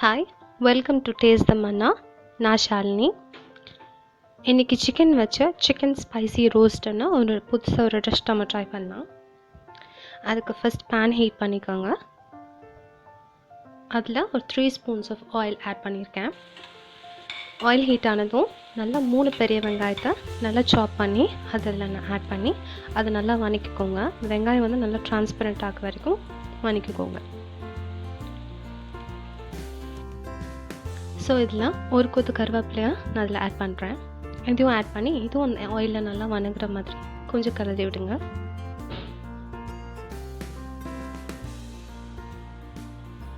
Hi, welcome to taste the manna. நான் ஷாலினி. இன்றைக்கி chicken வச்ச சிக்கன் ஸ்பைசி ரோஸ்ட்டுன்னு புதுசாக ஒரு டிஷ் நம்ம ட்ரை பண்ணலாம். அதுக்கு ஃபஸ்ட் பேன் ஹீட் பண்ணிக்கோங்க. அதில் ஒரு 3 ஸ்பூன்ஸ் ஆஃப் ஆயில் ஆட் பண்ணியிருக்கேன். ஆயில் ஹீட் ஆனதும் நல்லா 3 பெரிய வெங்காயத்தை நல்லா சாப் பண்ணி அதில் ஆட் பண்ணி அதை நல்லா வதக்கிக்கோங்க. வெங்காயம் வந்து நல்லா டிரான்ஸ்பரண்ட் ஆக வரைக்கும் வதக்கிக்கோங்க. ஸோ இதில் ஒரு கொத்து கருவேப்பிலையை நான் அதில் ஆட் பண்ணுறேன். இதையும் ஆட் பண்ணி இதுவும் ஆயிலில் நல்லா வணங்குற மாதிரி கொஞ்சம் கலரி விடுங்க.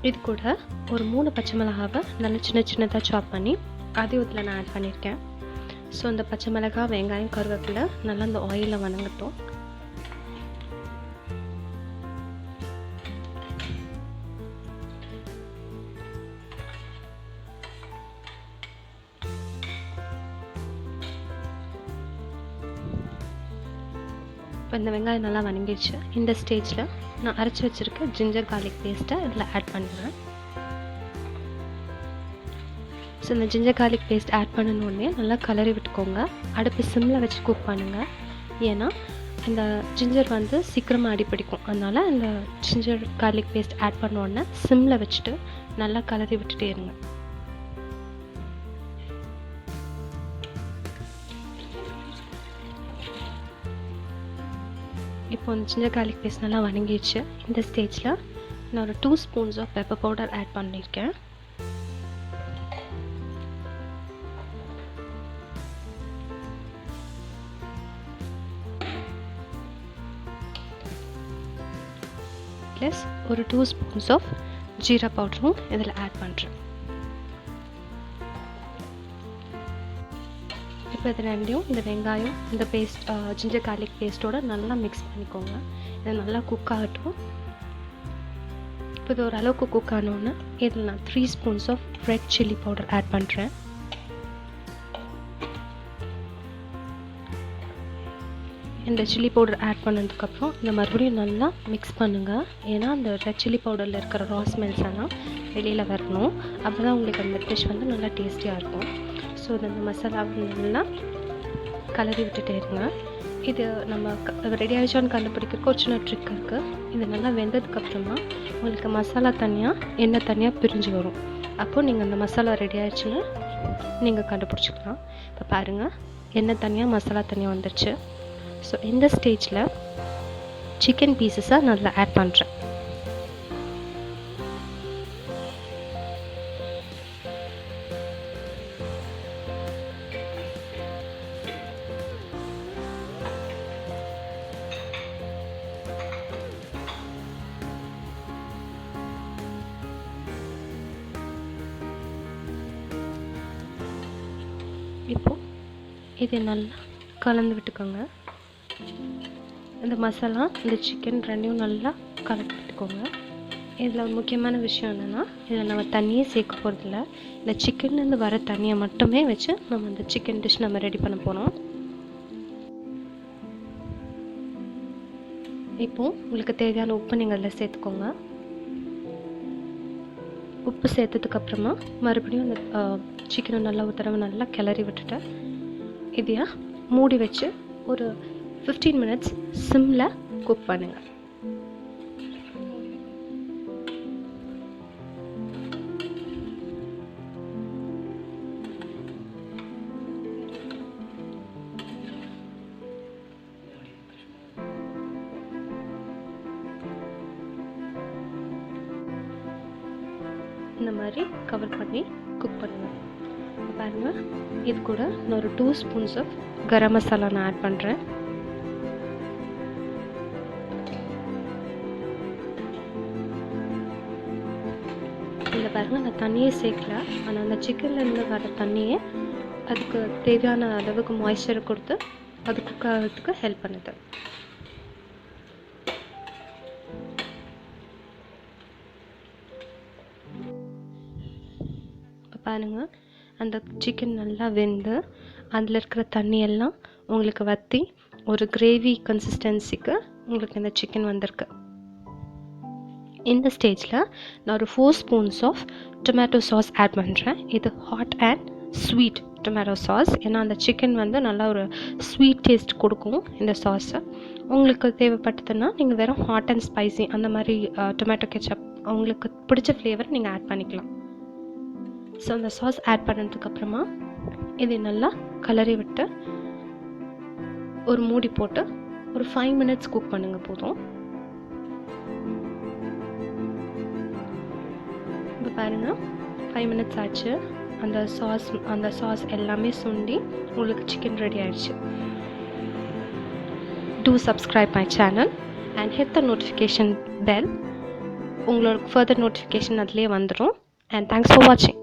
இது கூட ஒரு 3 பச்சை மிளகாவை நல்லா சின்னதாக சாப் பண்ணி அதையும் இதில் நான் ஆட் பண்ணியிருக்கேன். ஸோ அந்த பச்சை மிளகாய், வெங்காயம், கருவேப்பிலை நல்லா அந்த ஆயிலில் வணங்கட்டும். இப்போ இந்த வெங்காயம் நல்லா வணங்கிடுச்சு. இந்த ஸ்டேஜில் நான் அரைச்சி வச்சுருக்க ஜிஞ்சர் கார்லிக் பேஸ்ட்டை இதில் ஆட் பண்ணுவேன். ஸோ இந்த ஜிஞ்சர் கார்லிக் பேஸ்ட் ஆட் பண்ணணுன்னே நல்லா கலரி விட்டுக்கோங்க. அடுப்பு சிம்மில் வச்சு குக் பண்ணுங்கள். ஏன்னா இந்த ஜிஞ்சர் வந்து சீக்கிரமாக அடிப்பிடிக்கும். அதனால் இந்த ஜிஞ்சர் கார்லிக் பேஸ்ட் ஆட் பண்ணோடனே சிம்மில் வச்சுட்டு நல்லா கலரி விட்டுட்டே இருங்க. இப்போ இந்த ஜிஞ்சர் கார்லிக் பேஸ்ட் நல்லா வணங்கிடுச்சு. இந்த ஸ்டேஜில் நான் ஒரு 2 spoons of pepper powder add பண்ணியிருக்கேன். ப்ளஸ் ஒரு 2 ஸ்பூன்ஸ் ஆஃப் ஜீரா பவுடரும் இதில் ஆட் பண்ணுறேன். இப்போ இது ரெண்டையும் இந்த வெங்காயம், இந்த பேஸ்ட், ஜிஞ்சர் கார்லிக் பேஸ்ட்டோட நல்லா மிக்ஸ் பண்ணிக்கோங்க. இதை நல்லா குக் ஆகட்டும். இப்போ இது ஓரளவுக்கு குக் ஆனோன்னு இதில் நான் 3 spoons of red chilli powder add பண்ணுறேன். இந்த சில்லி பவுடர் ஆட் பண்ணதுக்கப்புறம் இந்த மறுபடியும் நல்லா மிக்ஸ் பண்ணுங்கள். ஏன்னா அந்த ரெட் சில்லி பவுடரில் இருக்கிற ரா ஸ்மெல்ஸ் எல்லாம் வெளியில் வரணும். அப்போ தான் உங்களுக்கு அந்த டிஷ் வந்து நல்லா டேஸ்டியாக இருக்கும். ஸோ இந்த மசாலாவை நல்லா கலரி விட்டுட்டே இருங்க. இது நம்ம ரெடி ஆகிடுச்சான்னு கண்டுபிடிக்கிறதுக்கு ஒரு சின்ன ட்ரிக் இருக்குது. இது நல்லா வெந்ததுக்கப்புறமா உங்களுக்கு மசாலா தனியாக, எண்ணெய் தனியாக பிரிஞ்சு வரும். அப்போது நீங்கள் அந்த மசாலா ரெடி ஆகிடுச்சுன்னு நீங்கள் கண்டுபிடிச்சிக்கலாம். இப்போ பாருங்கள், எண்ணெய் தனியாக, மசாலா தனியாக வந்துடுச்சு. ஸோ இந்த ஸ்டேஜில் சிக்கன் பீசஸை நல்லா ஆட் பண்ணுறேன். இப்போது இதை நல்லா கலந்து விட்டுக்கோங்க. இந்த மசாலா, இந்த சிக்கன் ரெண்டையும் நல்லா கலந்து விட்டுக்கோங்க. இதில் ஒரு முக்கியமான விஷயம் என்னென்னா, இதில் நம்ம தண்ணியே சேர்க்க போகிறதில்ல. இந்த சிக்கன்லேருந்து வர தண்ணியை மட்டுமே வச்சு நம்ம அந்த சிக்கன் டிஷ் நம்ம ரெடி பண்ண போகிறோம். இப்போது உங்களுக்கு தேவையான உப்பு நீங்கள் அதில் சேர்த்துக்கோங்க. உப்பு சேர்த்ததுக்கப்புறமா மறுபடியும் அந்த சிக்கனை நல்லா ஒரு தடவை நல்லா கிளறி விட்டுட்டு இதையா மூடி வச்சு ஒரு 15 மினிட்ஸ் சிம்மில் குக் பண்ணுங்கள். இந்த மாதிரி கவர் பண்ணி குக் பண்ணுங்கள். பாருங்கள், இது கூட நான் ஒரு 2 ஸ்பூன்ஸ் ஆஃப் கரம் மசாலா நான் ஆட் பண்ணுறேன். இதில் பாருங்கள், நான் தண்ணியே சேர்க்கல. ஆனால் அந்த சிக்கன்லேருந்து வர தண்ணியே அதுக்கு தேவையான அளவுக்கு மாய்ஸ்சரை கொடுத்து அது குக் ஆகிறதுக்கு ஹெல்ப் பண்ணுது. இப்போ பாருங்கள், அந்த சிக்கன் நல்லா வெந்து அதில் இருக்கிற தண்ணியெல்லாம் உங்களுக்கு வற்றி ஒரு கிரேவி கன்சிஸ்டன்சிக்கு உங்களுக்கு இந்த சிக்கன் வந்திருக்கு. இந்த ஸ்டேஜில் நான் ஒரு 4 spoons of tomato sauce add பண்ணுறேன். இது hot and sweet tomato sauce. ஏன்னா அந்த சிக்கன் வந்து நல்லா ஒரு ஸ்வீட் டேஸ்ட் கொடுக்கும் இந்த சாஸை. உங்களுக்கு தேவைப்பட்டதுன்னா நீங்கள் வெறும் ஹாட் அண்ட் ஸ்பைசி அந்த மாதிரி டொமேட்டோ கெச்சப் உங்களுக்கு பிடிச்ச ஃப்ளேவர் நீங்கள் ஆட் பண்ணிக்கலாம். ஸோ அந்த சாஸ் ஆட் பண்ணதுக்கப்புறமா இதை நல்லா கலரி விட்டு ஒரு மூடி போட்டு ஒரு 5 மினிட்ஸ் குக் பண்ணுங்கள் போதும். இப்போ பாருங்கள் 5 மினிட்ஸ் ஆச்சு. அந்த சாஸ் எல்லாமே சுண்டி உங்களுக்கு சிக்கன் ரெடி ஆயிடுச்சு. Do subscribe my channel and hit the notification bell. உங்களுக்கு further notification அதிலே வந்துடும். And thanks for watching.